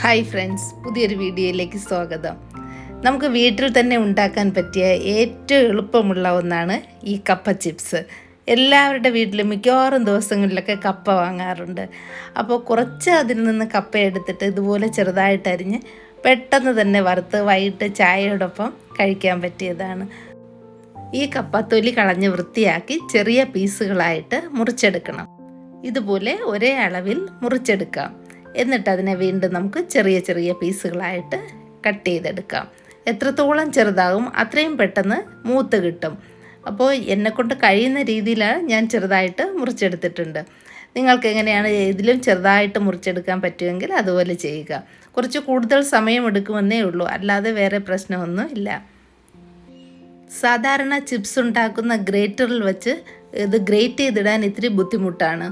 Hi friends, പുതിയൊരു വീഡിയോയിലേക്ക് സ്വാഗതം. നമുക്ക് വീട്ടിൽ തന്നെ ഉണ്ടാക്കാൻ പറ്റിയ ഏറ്റവും എളുപ്പമുള്ള ഒന്നാണ് ഈ കപ്പ ചിപ്സ്. എല്ലാവരുടെ വീട്ടിലും മിക്കവാറും ദിവസങ്ങളിലൊക്കെ കപ്പ വാങ്ങാറുണ്ട്. അപ്പോൾ കുറച്ച് അതിൽ നിന്ന് കപ്പ എടുത്തിട്ട് ഇതുപോലെ ചെറുതായിട്ട് അരിഞ്ഞ് പെട്ടെന്ന് തന്നെ വറുത്ത് വൈകിട്ട് ചായയോടൊപ്പം കഴിക്കാൻ പറ്റിയതാണ്. ഈ കപ്പ തൊലി കളഞ്ഞ് വൃത്തിയാക്കി ചെറിയ പീസുകളായിട്ട് മുറിച്ചെടുക്കണം. ഇതുപോലെ ഒരേ അളവിൽ മുറിച്ചെടുക്കാം. എന്നിട്ട് അതിനെ വീണ്ടും നമുക്ക് ചെറിയ ചെറിയ പീസുകളായിട്ട് കട്ട് ചെയ്തെടുക്കാം. എത്രത്തോളം ചെറുതാകും അത്രയും പെട്ടെന്ന് മൂത്ത് കിട്ടും. അപ്പോൾ എന്നെക്കൊണ്ട് കഴിയുന്ന രീതിയിലാണ് ഞാൻ ചെറുതായിട്ട് മുറിച്ചെടുത്തിട്ടുണ്ട്. നിങ്ങൾക്ക് എങ്ങനെയാണ് ഇതിലും ചെറുതായിട്ട് മുറിച്ചെടുക്കാൻ പറ്റുമെങ്കിൽ അതുപോലെ ചെയ്യുക. കുറച്ച് കൂടുതൽ സമയമെടുക്കുമെന്നേ ഉള്ളൂ, അല്ലാതെ വേറെ പ്രശ്നമൊന്നും ഇല്ല. സാധാരണ ചിപ്സ് ഉണ്ടാക്കുന്ന ഗ്രേറ്ററിൽ വെച്ച് ഇത് ഗ്രേറ്റ് ചെയ്തിടാൻ ഇത്തിരി ബുദ്ധിമുട്ടാണ്.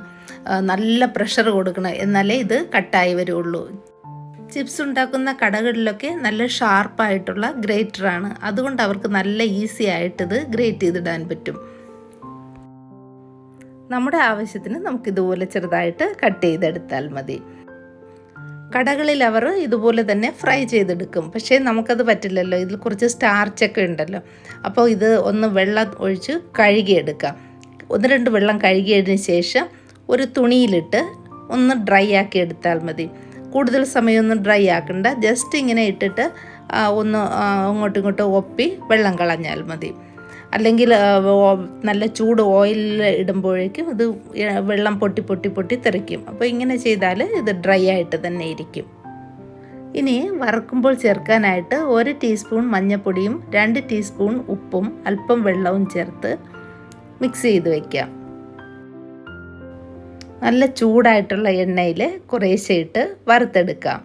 നല്ല പ്രഷർ കൊടുക്കണം, എന്നാലേ ഇത് കട്ടായി വരുള്ളൂ. ചിപ്സ് ഉണ്ടാക്കുന്ന കടകളിലൊക്കെ നല്ല ഷാർപ്പായിട്ടുള്ള ഗ്രേറ്ററാണ്. അതുകൊണ്ട് അവർക്ക് നല്ല ഈസി ആയിട്ടിത് ഗ്രേറ്റ് ചെയ്തിടാൻ പറ്റും. നമ്മുടെ ആവശ്യത്തിന് നമുക്കിതുപോലെ ചെറുതായിട്ട് കട്ട് ചെയ്തെടുത്താൽ മതി. കടകളിൽ അവർ ഇതുപോലെ തന്നെ ഫ്രൈ ചെയ്തെടുക്കും. പക്ഷേ നമുക്കത് പറ്റില്ലല്ലോ, ഇതിൽ കുറച്ച് സ്റ്റാർച്ചൊക്കെ ഉണ്ടല്ലോ. അപ്പോൾ ഇത് ഒന്ന് വെള്ളം ഒഴിച്ച് കഴുകിയെടുക്കാം. 1-2 വെള്ളം കഴുകിയതിന് ശേഷം ഒരു തുണിയിലിട്ട് ഒന്ന് ഡ്രൈ ആക്കി എടുത്താൽ മതി. കൂടുതൽ സമയമൊന്നും ഡ്രൈ ആക്കണ്ട, ജസ്റ്റ് ഇങ്ങനെ ഇട്ടിട്ട് ഒന്ന് അങ്ങോട്ടും ഇങ്ങോട്ടും ഒപ്പി വെള്ളം കളഞ്ഞാൽ മതി. അല്ലെങ്കിൽ നല്ല ചൂട് ഓയിലിൽ ഇടുമ്പോഴേക്കും ഇത് വെള്ളം പൊട്ടി തെറിക്കും. അപ്പോൾ ഇങ്ങനെ ചെയ്താൽ ഇത് ഡ്രൈ ആയിട്ട് തന്നെ ഇരിക്കും. ഇനി വറുക്കുമ്പോൾ ചേർക്കാനായിട്ട് 1 ടീസ്പൂൺ മഞ്ഞൾപ്പൊടിയും 2 ടീസ്പൂൺ ഉപ്പും അല്പം വെള്ളവും ചേർത്ത് മിക്സ് ചെയ്ത് വയ്ക്കാം. നല്ല ചൂടായിട്ടുള്ള എണ്ണയിൽ കുറേശ്ശെ ഇട്ട് വറുത്തെടുക്കാം.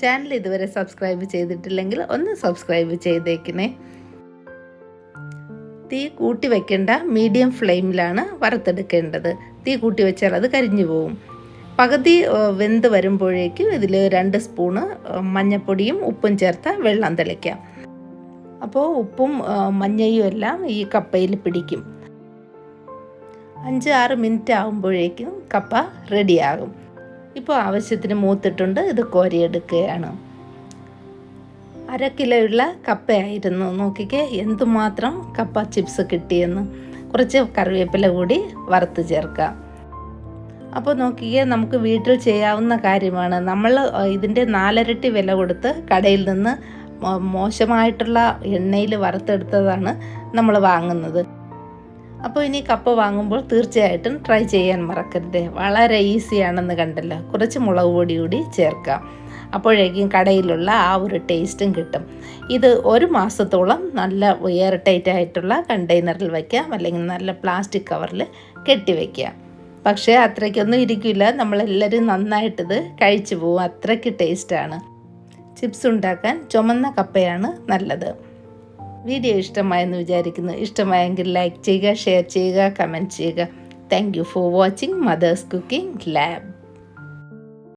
ചാനൽ ഇതുവരെ സബ്സ്ക്രൈബ് ചെയ്തിട്ടില്ലെങ്കിൽ ഒന്ന് സബ്സ്ക്രൈബ് ചെയ്തേക്കണേ. തീ കൂട്ടി വെക്കേണ്ട, മീഡിയം ഫ്ലെയിമിലാണ് വറുത്തെടുക്കേണ്ടത്. തീ കൂട്ടി വെച്ചാൽ അത് കരിഞ്ഞു പോകും. പകുതി വെന്ത് വരുമ്പോഴേക്കും ഇതിൽ 2 സ്പൂണ് മഞ്ഞൾപ്പൊടിയും ഉപ്പും ചേർത്ത് വെള്ളം തിളയ്ക്കാം. അപ്പോൾ ഉപ്പും മഞ്ഞയും എല്ലാം ഈ കപ്പയിൽ പിടിക്കും. 5-6 മിനിറ്റ് ആകുമ്പോഴേക്കും കപ്പ റെഡിയാകും. ഇപ്പോൾ ആവശ്യത്തിന് മൂത്തിട്ടുണ്ട്, ഇത് കോരിയെടുക്കുകയാണ്. 1/2 കിലോയുള്ള കപ്പയായിരുന്നു. നോക്കിക്കേ എന്തുമാത്രം കപ്പ ചിപ്സ് കിട്ടിയെന്ന്. കുറച്ച് കറിവേപ്പില കൂടി വറുത്ത് ചേർക്കാം. അപ്പോൾ നോക്കിക്കേ, നമുക്ക് വീട്ടിൽ ചെയ്യാവുന്ന കാര്യമാണ്. നമ്മൾ ഇതിൻ്റെ 4 ഇരട്ടി വില കൊടുത്ത് കടയിൽ നിന്ന് മോശമായിട്ടുള്ള എണ്ണയിൽ വറുത്തെടുത്തതാണ് നമ്മൾ വാങ്ങുന്നത്. അപ്പോൾ ഇനി കപ്പ വാങ്ങുമ്പോൾ തീർച്ചയായിട്ടും ട്രൈ ചെയ്യാൻ മറക്കരുത്. വളരെ ഈസിയാണെന്ന് കണ്ടല്ലോ. കുറച്ച് മുളക് പൊടി കൂടി ചേർക്കാം. അപ്പോഴേക്കും കടയിലുള്ള ആ ഒരു ടേസ്റ്റും കിട്ടും. ഇത് 1 മാസത്തോളം നല്ല എയർ ടൈറ്റ് ആയിട്ടുള്ള കണ്ടെയ്നറിൽ വയ്ക്കാം, അല്ലെങ്കിൽ നല്ല പ്ലാസ്റ്റിക് കവറിൽ കെട്ടിവയ്ക്കാം. പക്ഷേ അത്രയ്ക്കൊന്നും ഇരിക്കില്ല, നമ്മളെല്ലാവരും നന്നായിട്ടിത് കഴിച്ചു പോകും. അത്രയ്ക്ക് ടേസ്റ്റാണ്. ചിപ്സ് ഉണ്ടാക്കാൻ ചുമന്ന കപ്പയാണ് നല്ലത്. വീഡിയോ ഇഷ്ടമായെന്ന് വിചാരിക്കുന്നു. ഇഷ്ടമായെങ്കിൽ ലൈക്ക് ചെയ്യുക, ഷെയർ ചെയ്യുക, കമൻറ്റ് ചെയ്യുക. Thank you for watching Mother's Cooking lab.